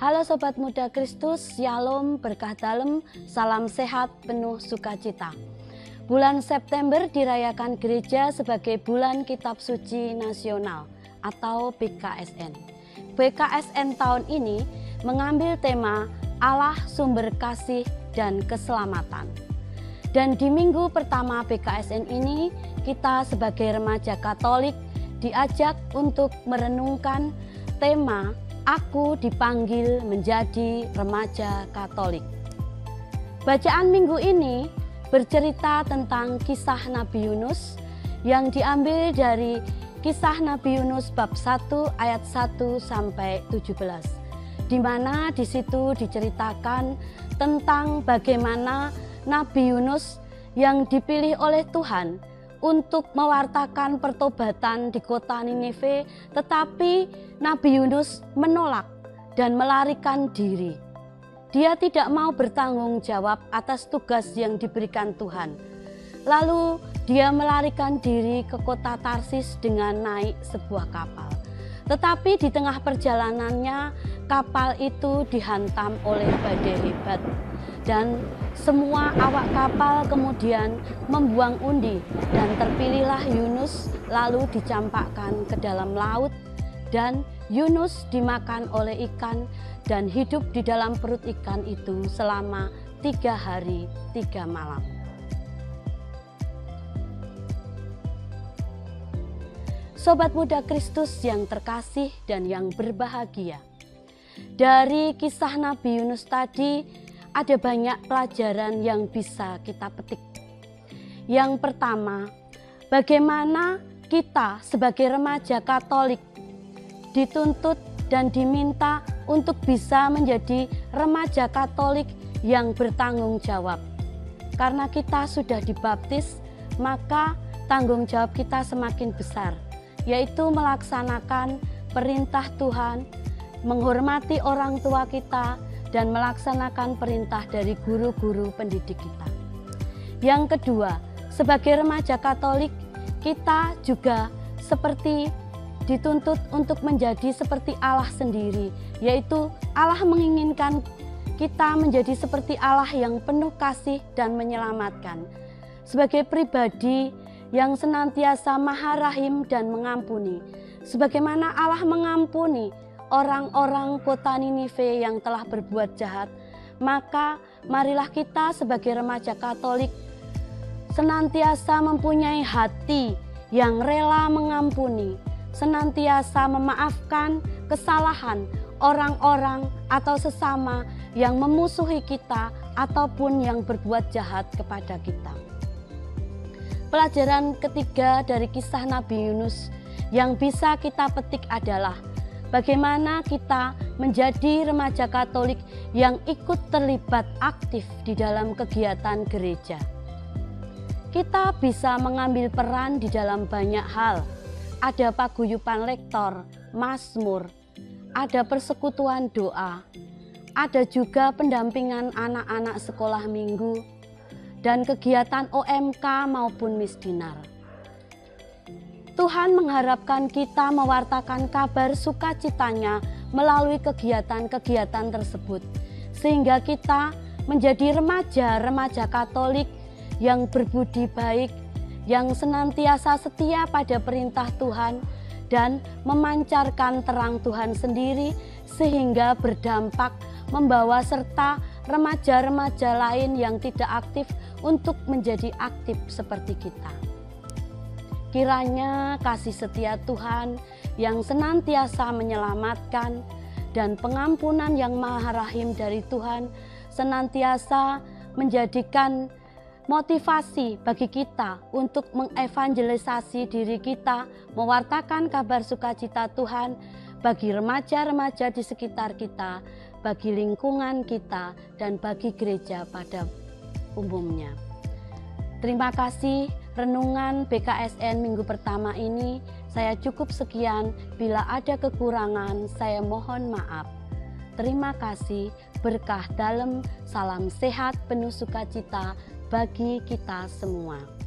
Halo Sobat Muda Kristus, Shalom, berkah dalem, salam sehat, penuh sukacita. Bulan September dirayakan gereja sebagai bulan Kitab Suci Nasional atau BKSN. BKSN tahun ini mengambil tema Allah sumber kasih dan keselamatan. Dan di minggu pertama BKSN ini kita sebagai remaja Katolik diajak untuk merenungkan tema Aku dipanggil menjadi remaja Katolik. Bacaan minggu ini bercerita tentang kisah Nabi Yunus yang diambil dari kisah Nabi Yunus bab 1 ayat 1 sampai 17. Di mana di situ diceritakan tentang bagaimana Nabi Yunus yang dipilih oleh Tuhan untuk mewartakan pertobatan di kota Ninive, tetapi Nabi Yunus menolak dan melarikan diri. Dia tidak mau bertanggung jawab atas tugas yang diberikan Tuhan. Lalu dia melarikan diri ke kota Tarsis dengan naik sebuah kapal. Tetapi di tengah perjalanannya kapal itu dihantam oleh badai hebat. Dan semua awak kapal kemudian membuang undi dan terpilihlah Yunus lalu dicampakkan ke dalam laut dan Yunus dimakan oleh ikan dan hidup di dalam perut ikan itu selama 3 hari 3 malam. Sobat Muda Kristus yang terkasih dan yang berbahagia, dari kisah Nabi Yunus tadi ada banyak pelajaran yang bisa kita petik. Yang pertama, bagaimana kita sebagai remaja Katolik dituntut dan diminta untuk bisa menjadi remaja Katolik yang bertanggung jawab. Karena kita sudah dibaptis, maka tanggung jawab kita semakin besar, yaitu melaksanakan perintah Tuhan, menghormati orang tua kita, dan melaksanakan perintah dari guru-guru pendidik kita. Yang kedua, sebagai remaja Katolik, kita juga seperti dituntut untuk menjadi seperti Allah sendiri, yaitu Allah menginginkan kita menjadi seperti Allah yang penuh kasih dan menyelamatkan. Sebagai pribadi yang senantiasa maha rahim dan mengampuni, sebagaimana Allah mengampuni orang-orang kota Ninive yang telah berbuat jahat, maka marilah kita sebagai remaja Katolik senantiasa mempunyai hati yang rela mengampuni, senantiasa memaafkan kesalahan orang-orang atau sesama yang memusuhi kita ataupun yang berbuat jahat kepada kita. Pelajaran ketiga dari kisah Nabi Yunus yang bisa kita petik adalah bagaimana kita menjadi remaja Katolik yang ikut terlibat aktif di dalam kegiatan gereja. Kita bisa mengambil peran di dalam banyak hal. Ada paguyupan lektor, mazmur, ada persekutuan doa, ada juga pendampingan anak-anak sekolah minggu, dan kegiatan OMK maupun misdinar. Tuhan mengharapkan kita mewartakan kabar sukacitanya melalui kegiatan-kegiatan tersebut, sehingga kita menjadi remaja-remaja Katolik yang berbudi baik, yang senantiasa setia pada perintah Tuhan dan memancarkan terang Tuhan sendiri, sehingga berdampak membawa serta remaja-remaja lain yang tidak aktif untuk menjadi aktif seperti kita. Kiranya kasih setia Tuhan yang senantiasa menyelamatkan dan pengampunan yang maha rahim dari Tuhan senantiasa menjadikan motivasi bagi kita untuk mengevangelisasi diri kita, mewartakan kabar sukacita Tuhan bagi remaja-remaja di sekitar kita, bagi lingkungan kita, dan bagi gereja pada umumnya. Terima kasih. Renungan BKSN minggu pertama ini saya cukup sekian. Bila ada kekurangan, saya mohon maaf. Terima kasih, berkah dalem, salam sehat penuh sukacita bagi kita semua.